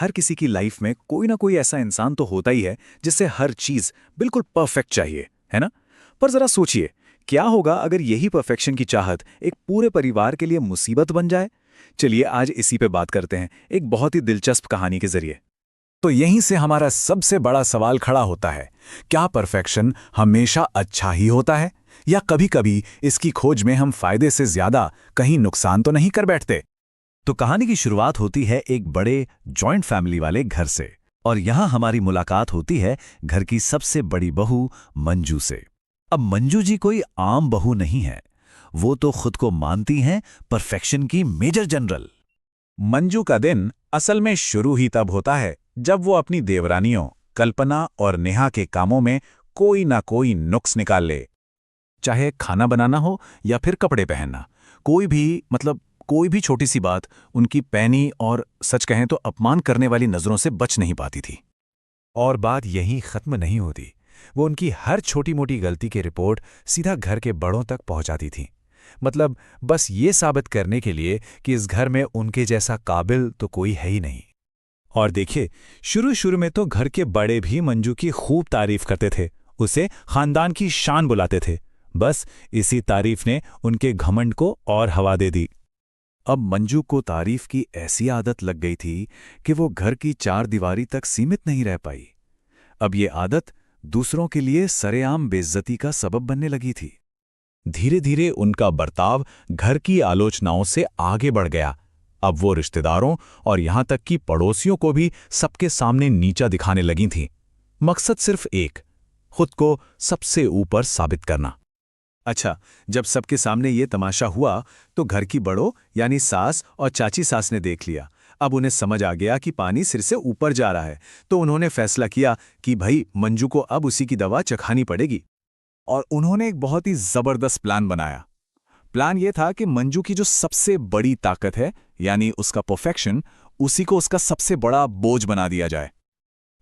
हर किसी की लाइफ में कोई ना कोई ऐसा इंसान तो होता ही है जिससे हर चीज बिल्कुल परफेक्ट चाहिए, है ना? पर जरा सोचिए, क्या होगा अगर यही परफेक्शन की चाहत एक पूरे परिवार के लिए मुसीबत बन जाए? चलिए आज इसी पे बात करते हैं, एक बहुत ही दिलचस्प कहानी के जरिए। तो यहीं से हमारा सबसे बड़ा सवाल खड़ा होता है, क्या परफेक्शन हमेशा अच्छा ही होता है, या कभी-कभी इसकी खोज में हम फायदे से ज्यादा कहीं नुकसान तो नहीं कर बैठते? तो कहानी की शुरुआत होती है एक बड़े जॉइंट फैमिली वाले घर से, और यहां हमारी मुलाकात होती है घर की सबसे बड़ी बहू मंजू से। अब मंजू जी कोई आम बहू नहीं है, वो तो खुद को मानती हैं परफेक्शन की मेजर जनरल। मंजू का दिन असल में शुरू ही तब होता है जब वो अपनी देवरानियों कल्पना और नेहा के कामों में कोई ना कोई नुक्स निकाल ले। चाहे खाना बनाना हो या फिर कपड़े पहनना, कोई भी छोटी सी बात उनकी पैनी और सच कहें तो अपमान करने वाली नजरों से बच नहीं पाती थी। और बात यहीं खत्म नहीं होती, वो उनकी हर छोटी मोटी गलती की रिपोर्ट सीधा घर के बड़ों तक पहुंचाती थी। मतलब बस ये साबित करने के लिए कि इस घर में उनके जैसा काबिल तो कोई है ही नहीं। और देखिए, शुरू में तो घर के बड़े भी मंजू की खूब तारीफ करते थे, उसे खानदान की शान बुलाते थे। बस इसी तारीफ ने उनके घमंड को और हवा दे दी। अब मंजू को तारीफ की ऐसी आदत लग गई थी कि वो घर की चार दीवारी तक सीमित नहीं रह पाई। अब ये आदत दूसरों के लिए सरेआम बेइज्जती का सबब बनने लगी थी। धीरे धीरे उनका बर्ताव घर की आलोचनाओं से आगे बढ़ गया। अब वो रिश्तेदारों और यहां तक कि पड़ोसियों को भी सबके सामने नीचा दिखाने लगी थीं। मकसद सिर्फ एक, खुद को सबसे ऊपर साबित करना। अच्छा, जब सबके सामने ये तमाशा हुआ तो घर की बड़ों यानी सास और चाची सास ने देख लिया। अब उन्हें समझ आ गया कि पानी सिर से ऊपर जा रहा है, तो उन्होंने फैसला किया कि भाई मंजू को अब उसी की दवा चखानी पड़ेगी। और उन्होंने एक बहुत ही जबरदस्त प्लान बनाया। प्लान ये था कि मंजू की जो सबसे बड़ी ताकत है यानी उसका परफेक्शन, उसी को उसका सबसे बड़ा बोझ बना दिया जाए।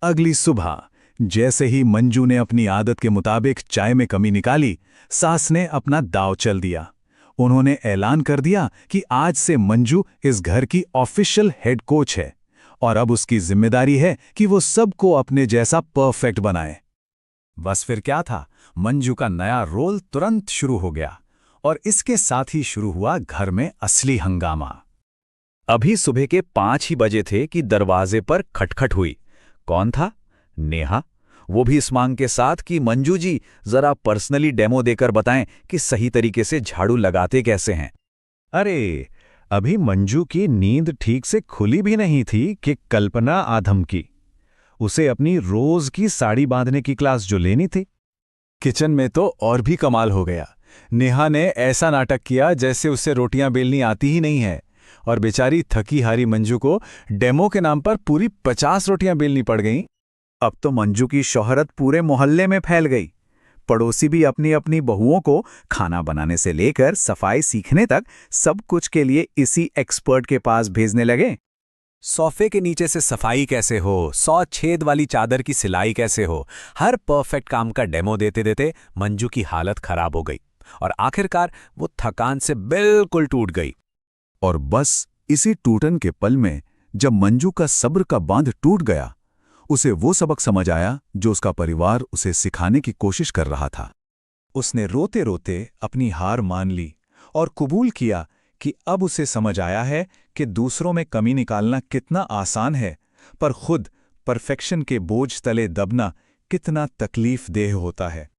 अगली सुबह जैसे ही मंजू ने अपनी आदत के मुताबिक चाय में कमी निकाली, सास ने अपना दांव चल दिया। उन्होंने ऐलान कर दिया कि आज से मंजू इस घर की ऑफिशियल हेड कोच है और अब उसकी जिम्मेदारी है कि वो सबको अपने जैसा परफेक्ट बनाए। बस फिर क्या था, मंजू का नया रोल तुरंत शुरू हो गया और इसके साथ ही शुरू हुआ घर में असली हंगामा। अभी सुबह के 5 ही बजे थे कि दरवाजे पर खटखट हुई। कौन था? नेहा। वो भी इस मांग के साथ कि मंजू जी जरा पर्सनली डेमो देकर बताएं कि सही तरीके से झाड़ू लगाते कैसे हैं। अरे, अभी मंजू की नींद ठीक से खुली भी नहीं थी कि कल्पना आधम की। उसे अपनी रोज की साड़ी बांधने की क्लास जो लेनी थी। किचन में तो और भी कमाल हो गया। नेहा ने ऐसा नाटक किया जैसे उसे रोटियां बेलनी आती ही नहीं है, और बेचारी थकी हारी मंजू को डेमो के नाम पर पूरी 50 रोटियां बेलनी पड़ गईं। अब तो मंजू की शोहरत पूरे मोहल्ले में फैल गई। पड़ोसी भी अपनी अपनी बहुओं को खाना बनाने से लेकर सफाई सीखने तक सब कुछ के लिए इसी एक्सपर्ट के पास भेजने लगे। सोफे के नीचे से सफाई कैसे हो, 100 छेद वाली चादर की सिलाई कैसे हो, हर परफेक्ट काम का डेमो देते देते मंजू की हालत खराब हो गई और आखिरकार वो थकान से बिल्कुल टूट गई। और बस इसी टूटन के पल में जब मंजू का सब्र का बांध टूट गया, उसे वो सबक समझ आया जो उसका परिवार उसे सिखाने की कोशिश कर रहा था। उसने रोते रोते अपनी हार मान ली और कबूल किया कि अब उसे समझ आया है कि दूसरों में कमी निकालना कितना आसान है, पर खुद परफेक्शन के बोझ तले दबना कितना तकलीफदेह होता है।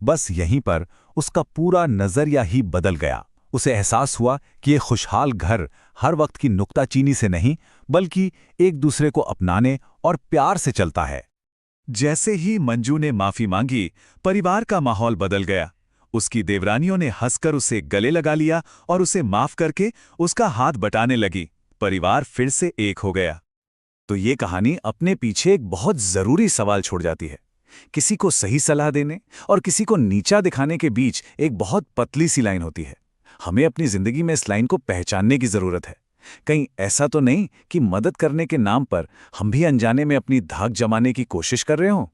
बस यहीं पर उसका पूरा नजरिया ही बदल गया। उसे एहसास हुआ कि ये खुशहाल घर हर वक्त की नुक्ताचीनी से नहीं, बल्कि एक दूसरे को अपनाने और प्यार से चलता है। जैसे ही मंजू ने माफी मांगी, परिवार का माहौल बदल गया। उसकी देवरानियों ने हंसकर उसे गले लगा लिया और उसे माफ करके उसका हाथ बटाने लगी। परिवार फिर से एक हो गया। तो ये कहानी अपने पीछे एक बहुत जरूरी सवाल छोड़ जाती है। किसी को सही सलाह देने और किसी को नीचा दिखाने के बीच एक बहुत पतली सी लाइन होती है। हमें अपनी जिंदगी में इस लाइन को पहचानने की जरूरत है। कहीं ऐसा तो नहीं कि मदद करने के नाम पर हम भी अनजाने में अपनी धाक जमाने की कोशिश कर रहे हों।